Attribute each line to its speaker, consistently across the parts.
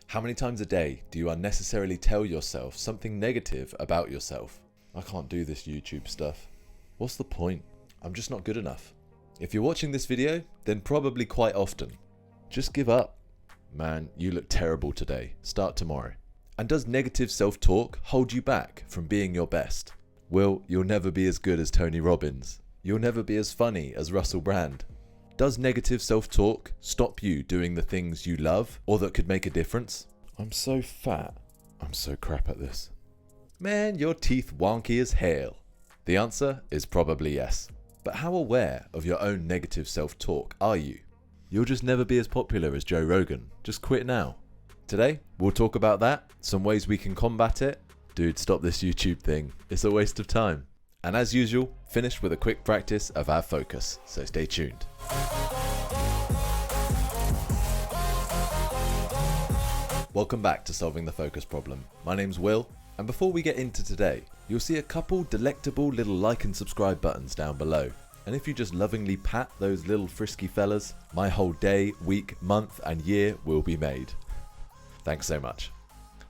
Speaker 1: How many times a day do you unnecessarily tell yourself something negative about yourself? I can't do this YouTube stuff. What's the point? I'm just not good enough. If you're watching this video, then probably quite often. Just give up. Man, you look terrible today. Start tomorrow. And does negative self-talk hold you back from being your best? Well, you'll never be as good as Tony Robbins. You'll never be as funny as Russell Brand. Does negative self-talk stop you doing the things you love or that could make a difference? I'm so fat. I'm so crap at this. Man, your teeth wonky as hell. The answer is probably yes. But how aware of your own negative self-talk are you? You'll just never be as popular as Joe Rogan. Just quit now. Today, we'll talk about that, some ways we can combat it. Dude, stop this YouTube thing. It's a waste of time. And as usual, finish with a quick practice of our focus, so stay tuned. Welcome back to Solving the Focus Problem. My name's Will, and before we get into today, you'll see a couple delectable little like and subscribe buttons down below. And if you just lovingly pat those little frisky fellas, my whole day, week, month, and year will be made. Thanks so much.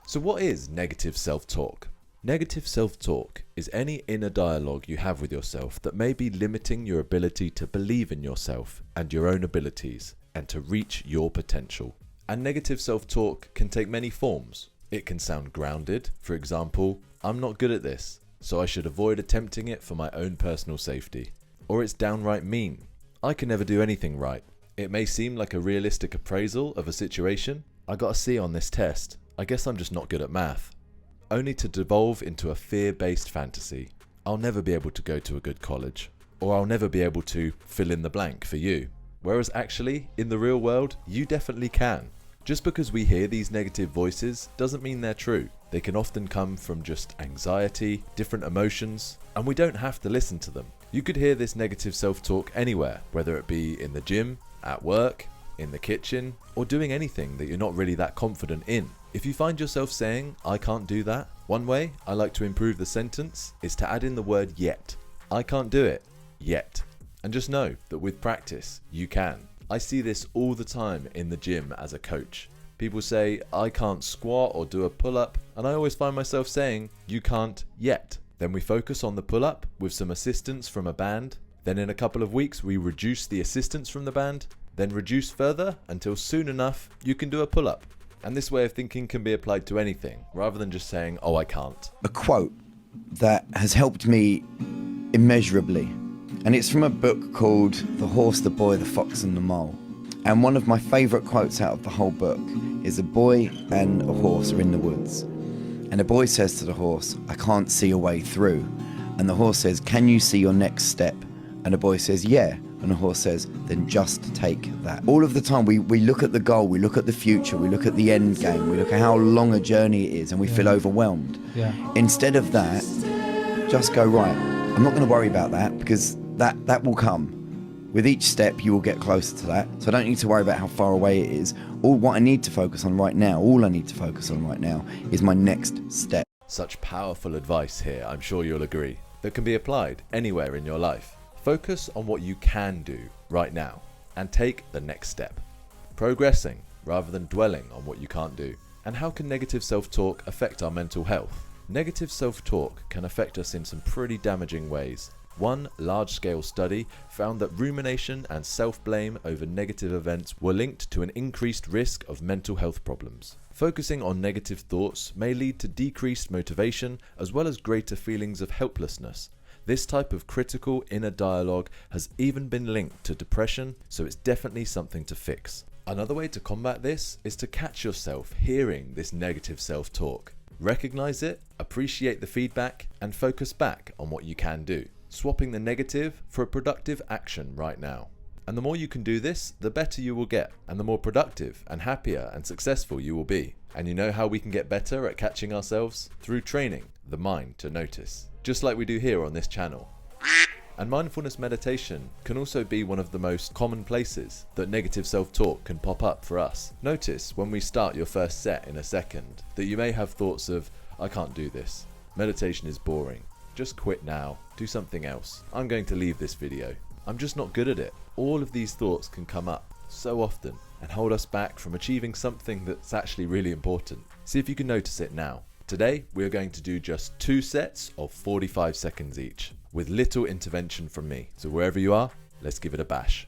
Speaker 1: So what is negative self-talk? Negative self-talk is any inner dialogue you have with yourself that may be limiting your ability to believe in yourself and your own abilities and to reach your potential. And negative self-talk can take many forms. It can sound grounded, for example, I'm not good at this, so I should avoid attempting it for my own personal safety. Or it's downright mean. I can never do anything right. It may seem like a realistic appraisal of a situation. I got a C on this test. I guess I'm just not good at math. Only to devolve into a fear-based fantasy. I'll never be able to go to a good college. Or I'll never be able to fill in the blank for you. Whereas actually, in the real world, you definitely can. Just because we hear these negative voices doesn't mean they're true. They can often come from just anxiety, different emotions, and we don't have to listen to them. You could hear this negative self-talk anywhere, whether it be in the gym, at work, in the kitchen, or doing anything that you're not really that confident in. If you find yourself saying, I can't do that, one way I like to improve the sentence is to add in the word yet. I can't do it, yet. And just know that with practice, you can. I see this all the time in the gym as a coach. People say, I can't squat or do a pull-up, and I always find myself saying, you can't yet. Then we focus on the pull-up with some assistance from a band. Then in a couple of weeks, we reduce the assistance from the band, then reduce further until soon enough you can do a pull-up. And this way of thinking can be applied to anything, rather than just saying, oh, I can't.
Speaker 2: A quote that has helped me immeasurably, and it's from a book called The Horse, the Boy, the Fox and the Mole. And one of my favourite quotes out of the whole book is a boy and a horse are in the woods. And the boy says to the horse, I can't see a way through. And the horse says, can you see your next step? And the boy says, yeah. And the horse says, then just take that. All of the time we look at the goal, we look at the future, we look at the end game, we look at how long a journey it is, and we feel overwhelmed. Instead of that, just go, right, I'm not going to worry about that, because that will come. With each step you will get closer to that, so I don't need to worry about how far away it is. All I need to focus on right now is my next step.
Speaker 1: Such powerful advice here, I'm sure you'll agree, that can be applied anywhere in your life. Focus on what you can do right now and take the next step. Progressing rather than dwelling on what you can't do. And how can negative self-talk affect our mental health? Negative self-talk can affect us in some pretty damaging ways. One large-scale study found that rumination and self-blame over negative events were linked to an increased risk of mental health problems. Focusing on negative thoughts may lead to decreased motivation as well as greater feelings of helplessness. This type of critical inner dialogue has even been linked to depression, so it's definitely something to fix. Another way to combat this is to catch yourself hearing this negative self-talk. Recognize it, appreciate the feedback, and focus back on what you can do. Swapping the negative for a productive action right now. And the more you can do this, the better you will get, and the more productive and happier and successful you will be. And you know how we can get better at catching ourselves? Through training the mind to notice, just like we do here on this channel. And mindfulness meditation can also be one of the most common places that negative self-talk can pop up for us. Notice when we start your first set in a second that you may have thoughts of, I can't do this, meditation is boring, just quit now, do something else, I'm going to leave this video, I'm just not good at it. All of these thoughts can come up so often. and hold us back from achieving something that's actually really important. See if you can notice it now. Today, we are going to do just 2 sets of 45 seconds each, with little intervention from me. So wherever you are, let's give it a bash.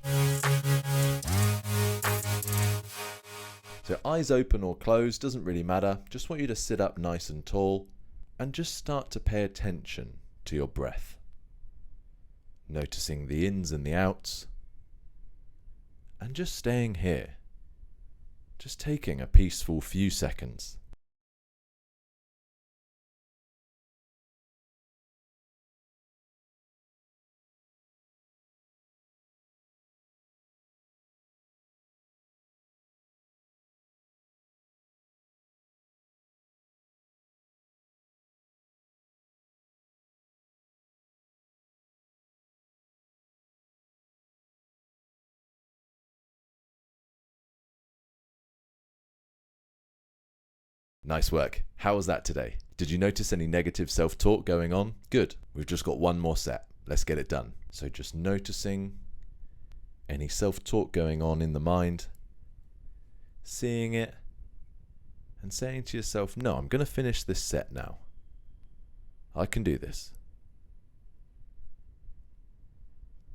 Speaker 1: So eyes open or closed, doesn't really matter. Just want you to sit up nice and tall and just start to pay attention to your breath. Noticing the ins and the outs, and just staying here. Just taking a peaceful few seconds. Nice work. How was that today? Did you notice any negative self-talk going on? Good. We've just got one more set. Let's get it done. So just noticing any self-talk going on in the mind, seeing it, and saying to yourself, no, I'm going to finish this set now. I can do this.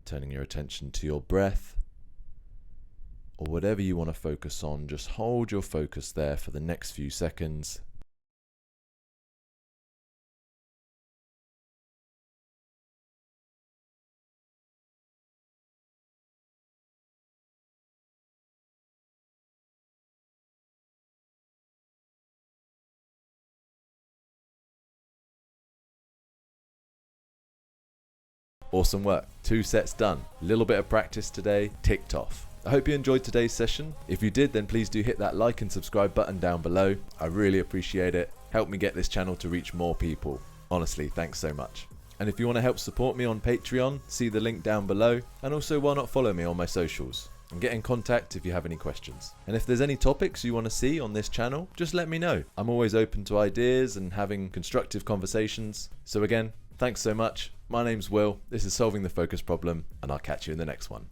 Speaker 1: Turning your attention to your breath, or whatever you want to focus on, just hold your focus there for the next few seconds. Awesome work. 2 sets done. A little bit of practice today, ticked off. I hope you enjoyed today's session. If you did, then please do hit that like and subscribe button down below. I really appreciate it. Help me get this channel to reach more people. Honestly, thanks so much. And if you want to help support me on Patreon, see the link down below. And also, why not follow me on my socials? And get in contact if you have any questions. And if there's any topics you want to see on this channel, just let me know. I'm always open to ideas and having constructive conversations. So again, thanks so much. My name's Will. This is Solving the Focus Problem, and I'll catch you in the next one.